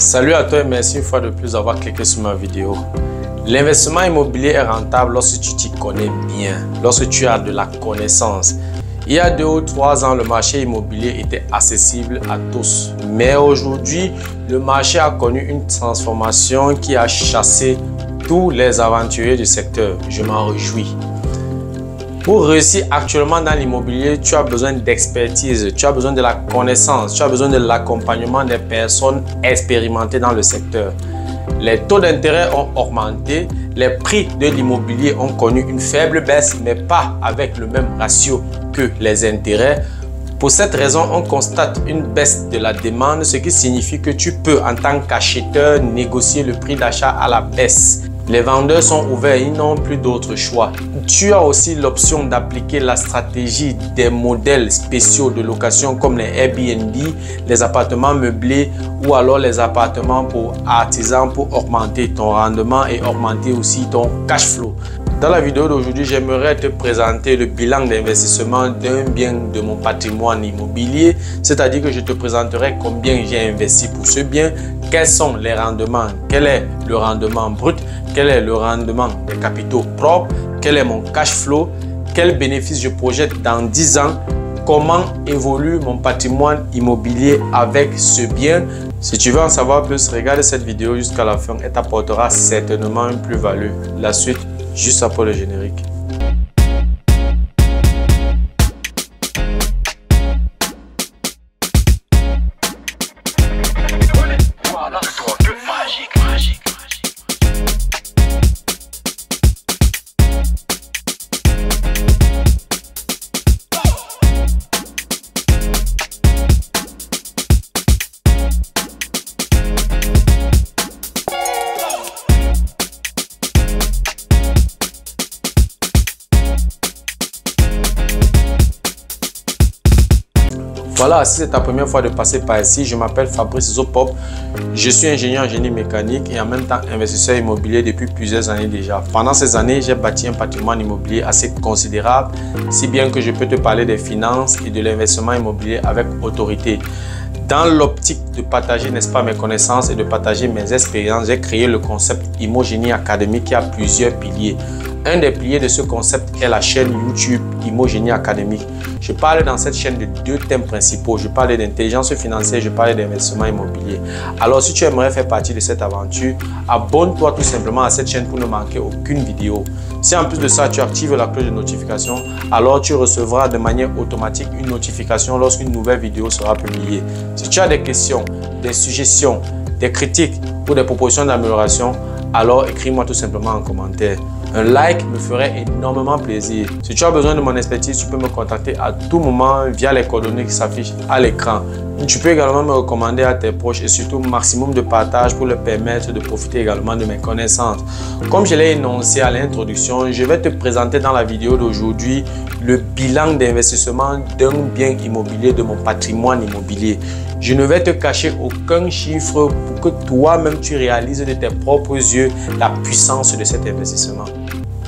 Salut à toi et merci une fois de plus d'avoir cliqué sur ma vidéo. L'investissement immobilier est rentable lorsque tu t'y connais bien, lorsque tu as de la connaissance. Il y a 2 ou 3 ans, le marché immobilier était accessible à tous. Mais aujourd'hui, le marché a connu une transformation qui a chassé tous les aventuriers du secteur. Je m'en réjouis. Pour réussir actuellement dans l'immobilier, tu as besoin d'expertise, tu as besoin de la connaissance, tu as besoin de l'accompagnement des personnes expérimentées dans le secteur. Les taux d'intérêt ont augmenté, les prix de l'immobilier ont connu une faible baisse, mais pas avec le même ratio que les intérêts. Pour cette raison, on constate une baisse de la demande, ce qui signifie que tu peux, en tant qu'acheteur, négocier le prix d'achat à la baisse. Les vendeurs sont ouverts, ils n'ont plus d'autre choix. Tu as aussi l'option d'appliquer la stratégie des modèles spéciaux de location comme les Airbnb, les appartements meublés ou alors les appartements pour artisans pour augmenter ton rendement et augmenter aussi ton cash flow. Dans la vidéo d'aujourd'hui, j'aimerais te présenter le bilan d'investissement d'un bien de mon patrimoine immobilier, c'est-à-dire que je te présenterai combien j'ai investi pour ce bien, quels sont les rendements, quel est le rendement brut, quel est le rendement des capitaux propres, quel est mon cash flow, quels bénéfices je projette dans 10 ans, comment évolue mon patrimoine immobilier avec ce bien. Si tu veux en savoir plus, regarde cette vidéo jusqu'à la fin et t'apportera certainement une plus-value. La suite, juste après le générique. Voilà, si c'est ta première fois de passer par ici, je m'appelle Fabrice Zopop. Je suis ingénieur en génie mécanique et en même temps investisseur immobilier depuis plusieurs années déjà. Pendant ces années, j'ai bâti un patrimoine immobilier assez considérable, si bien que je peux te parler des finances et de l'investissement immobilier avec autorité. Dans l'optique de partager, n'est-ce pas, mes connaissances et de partager mes expériences, j'ai créé le concept Immogénie Academy qui a plusieurs piliers. Un des piliers de ce concept est la chaîne YouTube Immogénie Academy. Je parle dans cette chaîne de 2 thèmes principaux. Je parle d'intelligence financière, je parle d'investissement immobilier. Alors, si tu aimerais faire partie de cette aventure, abonne-toi tout simplement à cette chaîne pour ne manquer aucune vidéo. Si en plus de ça, tu actives la cloche de notification, alors tu recevras de manière automatique une notification lorsqu'une nouvelle vidéo sera publiée. Si tu as des questions, des suggestions, des critiques ou des propositions d'amélioration, alors écris-moi tout simplement en commentaire. Un like me ferait énormément plaisir. Si tu as besoin de mon expertise, tu peux me contacter à tout moment via les coordonnées qui s'affichent à l'écran. Tu peux également me recommander à tes proches et surtout maximum de partage pour leur permettre de profiter également de mes connaissances. Comme je l'ai énoncé à l'introduction, je vais te présenter dans la vidéo d'aujourd'hui le bilan d'investissement d'un bien immobilier de mon patrimoine immobilier. Je ne vais te cacher aucun chiffre pour que toi-même tu réalises de tes propres yeux la puissance de cet investissement.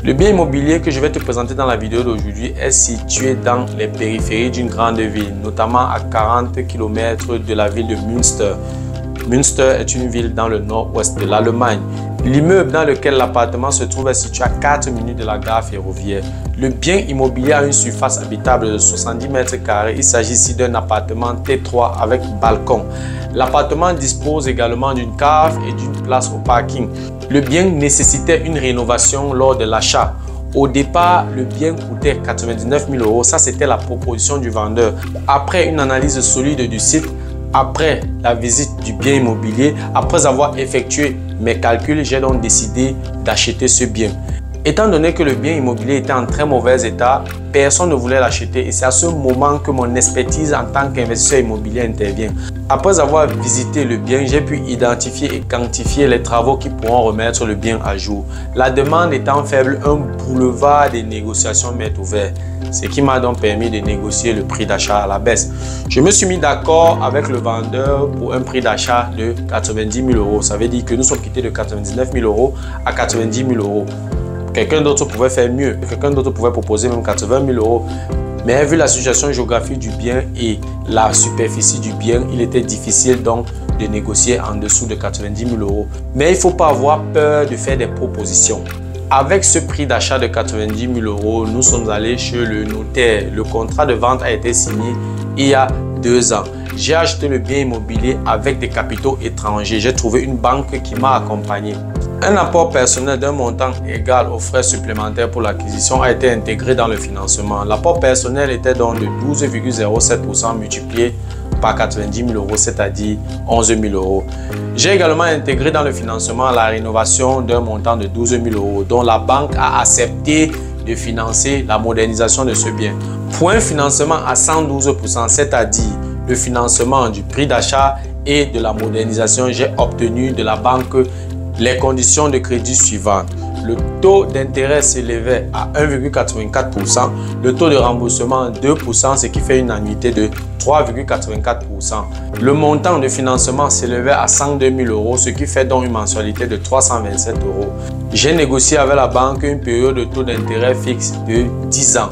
Le bien immobilier que je vais te présenter dans la vidéo d'aujourd'hui est situé dans les périphéries d'une grande ville, notamment à 40 km de la ville de Münster. Münster est une ville dans le nord-ouest de l'Allemagne. L'immeuble dans lequel l'appartement se trouve est situé à 4 minutes de la gare ferroviaire. Le bien immobilier a une surface habitable de 70 mètres carrés. Il s'agit ici d'un appartement T3 avec balcon. L'appartement dispose également d'une cave et d'une place au parking. Le bien nécessitait une rénovation lors de l'achat. Au départ, le bien coûtait 99 000 €. Ça, c'était la proposition du vendeur. Après une analyse solide du site, après la visite du bien immobilier, après avoir effectué mes calculs, j'ai donc décidé d'acheter ce bien. Étant donné que le bien immobilier était en très mauvais état, personne ne voulait l'acheter et c'est à ce moment que mon expertise en tant qu'investisseur immobilier intervient. Après avoir visité le bien, j'ai pu identifier et quantifier les travaux qui pourront remettre le bien à jour. La demande étant faible, un boulevard des négociations m'est ouvert, ce qui m'a donc permis de négocier le prix d'achat à la baisse. Je me suis mis d'accord avec le vendeur pour un prix d'achat de 90 000 €. Ça veut dire que nous sommes quittés de 99 000 € à 90 000 €. Quelqu'un d'autre pouvait faire mieux, quelqu'un d'autre pouvait proposer même 80 000 €. Mais vu la situation géographique du bien et la superficie du bien, il était difficile donc de négocier en dessous de 90 000 euros. Mais il ne faut pas avoir peur de faire des propositions. Avec ce prix d'achat de 90 000 euros, nous sommes allés chez le notaire. Le contrat de vente a été signé il y a 2 ans. J'ai acheté le bien immobilier avec des capitaux étrangers. J'ai trouvé une banque qui m'a accompagné. Un apport personnel d'un montant égal aux frais supplémentaires pour l'acquisition a été intégré dans le financement. L'apport personnel était donc de 12,07% multiplié par 90 000 euros, c'est-à-dire 11 000 euros. J'ai également intégré dans le financement la rénovation d'un montant de 12 000 euros, dont la banque a accepté de financer la modernisation de ce bien. Pour un financement à 112%, c'est-à-dire le financement du prix d'achat et de la modernisation, j'ai obtenu de la banque les conditions de crédit suivantes. Le taux d'intérêt s'élevait à 1,84%, le taux de remboursement 2%, ce qui fait une annuité de 3,84%. Le montant de financement s'élevait à 102 000 euros, ce qui fait donc une mensualité de 327 euros. J'ai négocié avec la banque une période de taux d'intérêt fixe de 10 ans.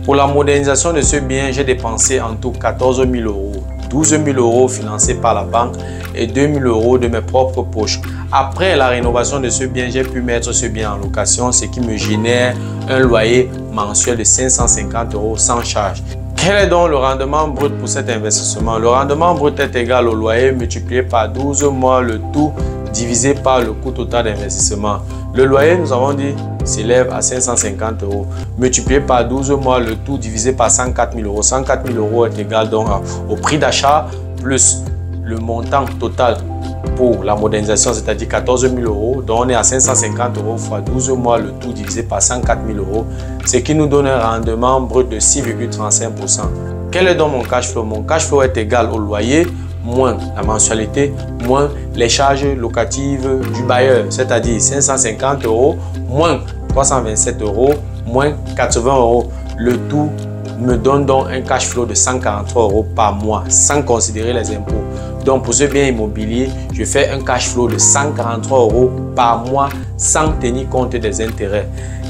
Pour la modernisation de ce bien, j'ai dépensé en tout 14 000 euros. 12 000 euros financés par la banque et 2 000 euros de mes propres poches. Après la rénovation de ce bien, j'ai pu mettre ce bien en location, ce qui me génère un loyer mensuel de 550 euros sans charge. Quel est donc le rendement brut pour cet investissement? Le rendement brut est égal au loyer multiplié par 12 mois, le tout divisé par le coût total d'investissement. Le loyer, nous avons dit, s'élève à 550 euros, multiplié par 12 mois, le tout divisé par 104 000 euros. 104 000 euros est égal donc au prix d'achat plus le montant total pour la modernisation, c'est-à-dire 14 000 euros. Donc on est à 550 euros fois 12 mois, le tout divisé par 104 000 euros, ce qui nous donne un rendement brut de 6,35%. Quel est donc mon cash flow? Mon cash flow est égal au loyer moins la mensualité, moins les charges locatives du bailleur, c'est-à-dire 550 euros, moins 327 euros, moins 80 euros. Le tout me donne donc un cash flow de 143 euros par mois, sans considérer les impôts. Donc pour ce bien immobilier, je fais un cash flow de 143 euros par mois, sans tenir compte des intérêts.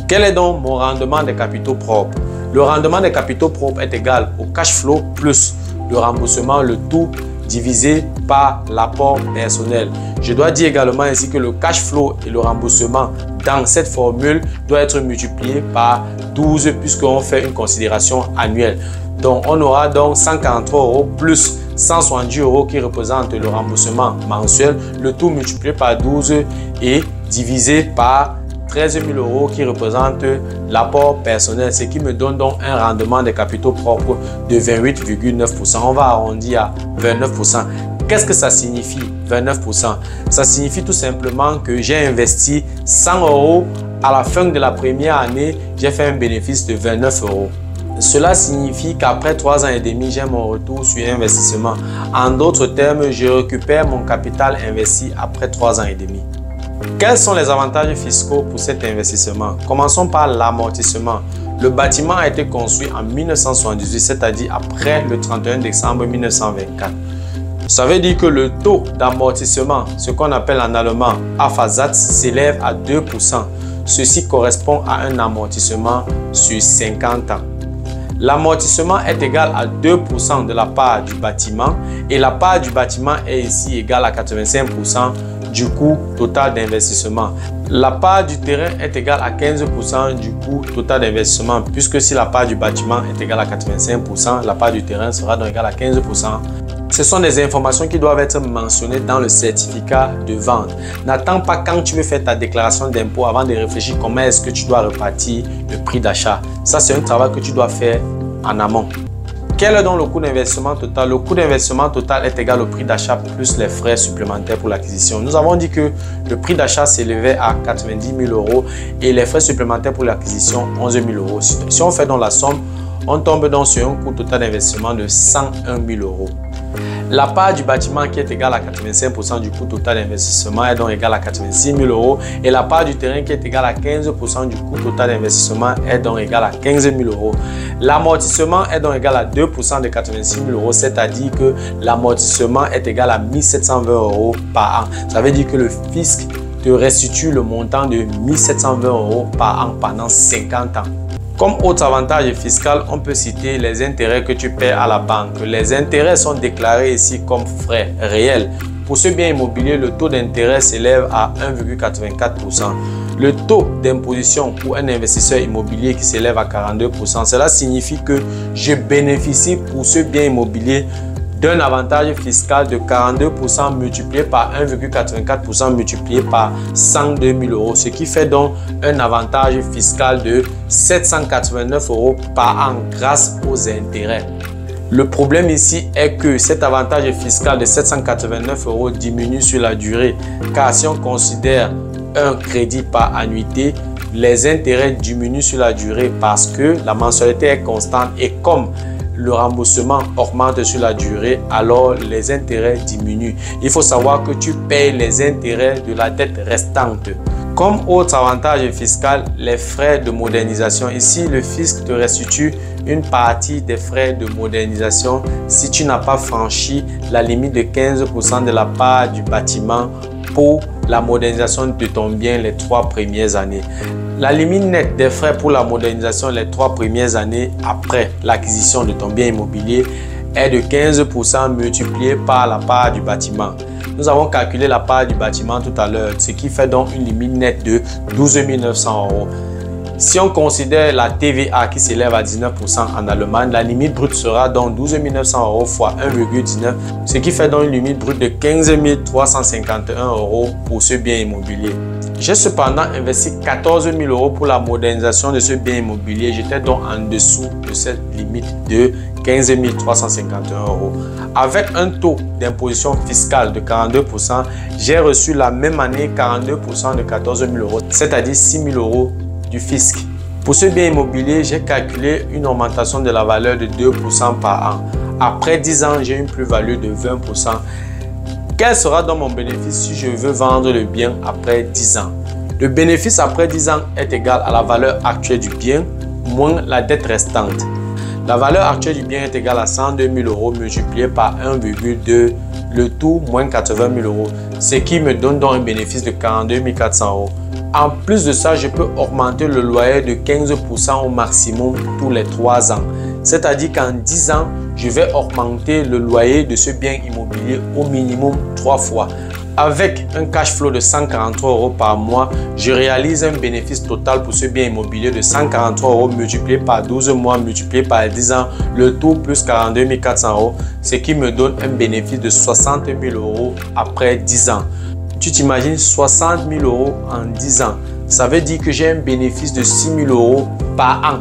Quel est donc mon rendement des capitaux propres? Le rendement des capitaux propres est égal au cash flow plus le remboursement, le tout divisé par l'apport personnel. Je dois dire également ainsi que le cash flow et le remboursement dans cette formule doit être multiplié par 12 puisqu'on fait une considération annuelle. Donc on aura donc 143 euros plus 170 euros qui représente le remboursement mensuel, le tout multiplié par 12 et divisé par 13 000 euros qui représente l'apport personnel, ce qui me donne donc un rendement des capitaux propres de 28,9%. On va arrondir à 29%. Qu'est-ce que ça signifie 29%? Ça signifie tout simplement que j'ai investi 100 euros. À la fin de la première année, j'ai fait un bénéfice de 29 euros. Cela signifie qu'après 3 ans et demi, j'ai mon retour sur investissement. En d'autres termes, je récupère mon capital investi après 3 ans et demi. Quels sont les avantages fiscaux pour cet investissement? Commençons par l'amortissement. Le bâtiment a été construit en 1978, c'est-à-dire après le 31 décembre 1924. Ça veut dire que le taux d'amortissement, ce qu'on appelle en allemand Aphasatz, s'élève à 2%. Ceci correspond à un amortissement sur 50 ans. L'amortissement est égal à 2% de la part du bâtiment et la part du bâtiment est ici égale à 85% du coût total d'investissement. La part du terrain est égale à 15% du coût total d'investissement puisque si la part du bâtiment est égale à 85%, la part du terrain sera donc égale à 15%. Ce sont des informations qui doivent être mentionnées dans le certificat de vente. N'attends pas quand tu veux faire ta déclaration d'impôt avant de réfléchir comment est-ce que tu dois repartir le prix d'achat. Ça, c'est un travail que tu dois faire en amont. Quel est donc le coût d'investissement total? Le coût d'investissement total est égal au prix d'achat plus les frais supplémentaires pour l'acquisition. Nous avons dit que le prix d'achat s'élevait à 90 000 euros et les frais supplémentaires pour l'acquisition 11 000 euros. Si on fait donc la somme, on tombe donc sur un coût total d'investissement de 101 000 euros. La part du bâtiment qui est égale à 85% du coût total d'investissement est donc égale à 86 000 euros et la part du terrain qui est égale à 15% du coût total d'investissement est donc égale à 15 000 euros. L'amortissement est donc égal à 2% de 86 000 euros, c'est-à-dire que l'amortissement est égal à 1 720 euros par an. Ça veut dire que le fisc te restitue le montant de 1 720 euros par an pendant 50 ans. Comme autre avantage fiscal, on peut citer les intérêts que tu paies à la banque. Les intérêts sont déclarés ici comme frais réels. Pour ce bien immobilier, le taux d'intérêt s'élève à 1,84%. Le taux d'imposition pour un investisseur immobilier qui s'élève à 42%. Cela signifie que je bénéficie pour ce bien immobilier d'un avantage fiscal de 42% multiplié par 1,84% multiplié par 102 000 euros, ce qui fait donc un avantage fiscal de 789 euros par an grâce aux intérêts. Le problème ici est que cet avantage fiscal de 789 euros diminue sur la durée, car si on considère un crédit par annuité, les intérêts diminuent sur la durée parce que la mensualité est constante et comme le remboursement augmente sur la durée, alors les intérêts diminuent. Il faut savoir que tu payes les intérêts de la dette restante. Comme autre avantage fiscal, les frais de modernisation. Ici, le fisc te restitue une partie des frais de modernisation si tu n'as pas franchi la limite de 15% de la part du bâtiment pour la modernisation de ton bien les 3 premières années. La limite nette des frais pour la modernisation les 3 premières années après l'acquisition de ton bien immobilier est de 15% multiplié par la part du bâtiment. Nous avons calculé la part du bâtiment tout à l'heure, ce qui fait donc une limite nette de 12 900 euros. Si on considère la TVA qui s'élève à 19% en Allemagne, la limite brute sera donc 12 900 euros fois 1,19, ce qui fait donc une limite brute de 15 351 euros pour ce bien immobilier. J'ai cependant investi 14 000 euros pour la modernisation de ce bien immobilier. J'étais donc en dessous de cette limite de 15 351 euros. Avec un taux d'imposition fiscale de 42%, j'ai reçu la même année 42% de 14 000 euros, c'est-à-dire 6 000 euros du fisc. Pour ce bien immobilier, j'ai calculé une augmentation de la valeur de 2% par an. Après 10 ans, j'ai une plus-value de 20%. Quel sera donc mon bénéfice si je veux vendre le bien après 10 ans? Le bénéfice après 10 ans est égal à la valeur actuelle du bien moins la dette restante. La valeur actuelle du bien est égale à 102 000 euros multiplié par 1,2, le tout moins 80 000 euros, ce qui me donne donc un bénéfice de 42 400 euros. En plus de ça, je peux augmenter le loyer de 15% au maximum tous les 3 ans. C'est-à-dire qu'en 10 ans, je vais augmenter le loyer de ce bien immobilier au minimum 3 fois. Avec un cash flow de 143 euros par mois, je réalise un bénéfice total pour ce bien immobilier de 143 euros multiplié par 12 mois multiplié par 10 ans, le tout plus 42 400 euros, ce qui me donne un bénéfice de 60 000 euros après 10 ans. Tu t'imagines 60 000 euros en 10 ans. Ça veut dire que j'ai un bénéfice de 6 000 euros par an.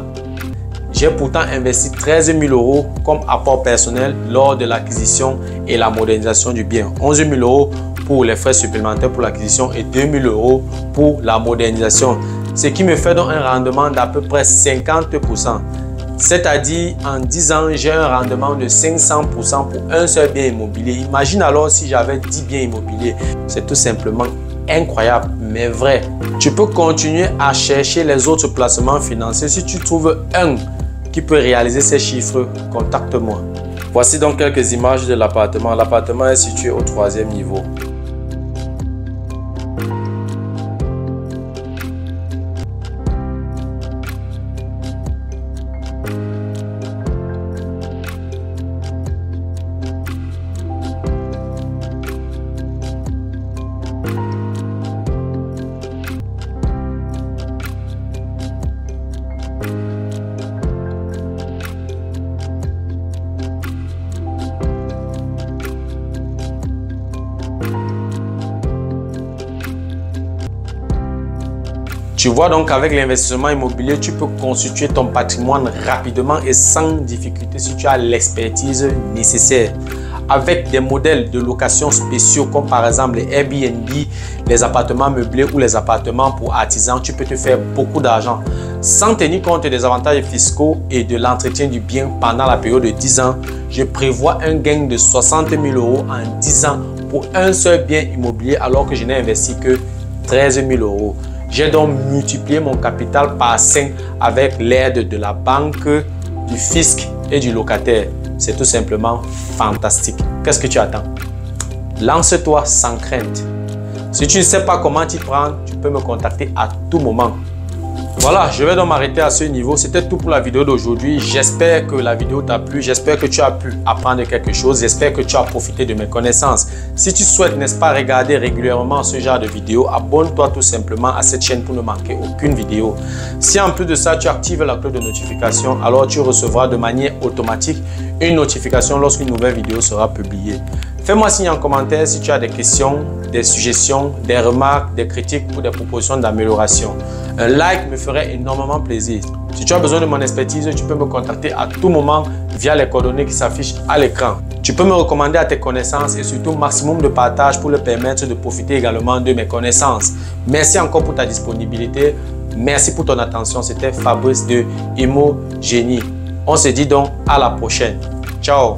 J'ai pourtant investi 13 000 euros comme apport personnel lors de l'acquisition et la modernisation du bien. 11 000 euros pour les frais supplémentaires pour l'acquisition et 2 000 euros pour la modernisation. Ce qui me fait donc un rendement d'à peu près 50%. C'est-à-dire, en 10 ans, j'ai un rendement de 500% pour un seul bien immobilier. Imagine alors si j'avais 10 biens immobiliers. C'est tout simplement incroyable, mais vrai. Tu peux continuer à chercher les autres placements financiers. Si tu trouves un qui peut réaliser ces chiffres, contacte-moi. Voici donc quelques images de l'appartement. L'appartement est situé au 3e niveau. Tu vois donc qu'avec l'investissement immobilier, tu peux constituer ton patrimoine rapidement et sans difficulté si tu as l'expertise nécessaire. Avec des modèles de location spéciaux comme par exemple les Airbnb, les appartements meublés ou les appartements pour artisans, tu peux te faire beaucoup d'argent. Sans tenir compte des avantages fiscaux et de l'entretien du bien pendant la période de 10 ans, je prévois un gain de 60 000 euros en 10 ans pour un seul bien immobilier alors que je n'ai investi que 13 000 euros. J'ai donc multiplié mon capital par 5 avec l'aide de la banque, du fisc et du locataire. C'est tout simplement fantastique. Qu'est-ce que tu attends? Lance-toi sans crainte. Si tu ne sais pas comment t'y prendre, tu peux me contacter à tout moment. Voilà, je vais donc m'arrêter à ce niveau. C'était tout pour la vidéo d'aujourd'hui. J'espère que la vidéo t'a plu. J'espère que tu as pu apprendre quelque chose. J'espère que tu as profité de mes connaissances. Si tu souhaites, n'est-ce pas, regarder régulièrement ce genre de vidéos, abonne-toi tout simplement à cette chaîne pour ne manquer aucune vidéo. Si en plus de ça, tu actives la cloche de notification, alors tu recevras de manière automatique une notification lorsqu'une nouvelle vidéo sera publiée. Fais-moi signe en commentaire si tu as des questions, des suggestions, des remarques, des critiques ou des propositions d'amélioration. Un like me ferait énormément plaisir. Si tu as besoin de mon expertise, tu peux me contacter à tout moment via les coordonnées qui s'affichent à l'écran. Tu peux me recommander à tes connaissances et surtout maximum de partage pour leur permettre de profiter également de mes connaissances. Merci encore pour ta disponibilité. Merci pour ton attention. C'était Fabrice de Imo Génie. On se dit donc à la prochaine. Ciao.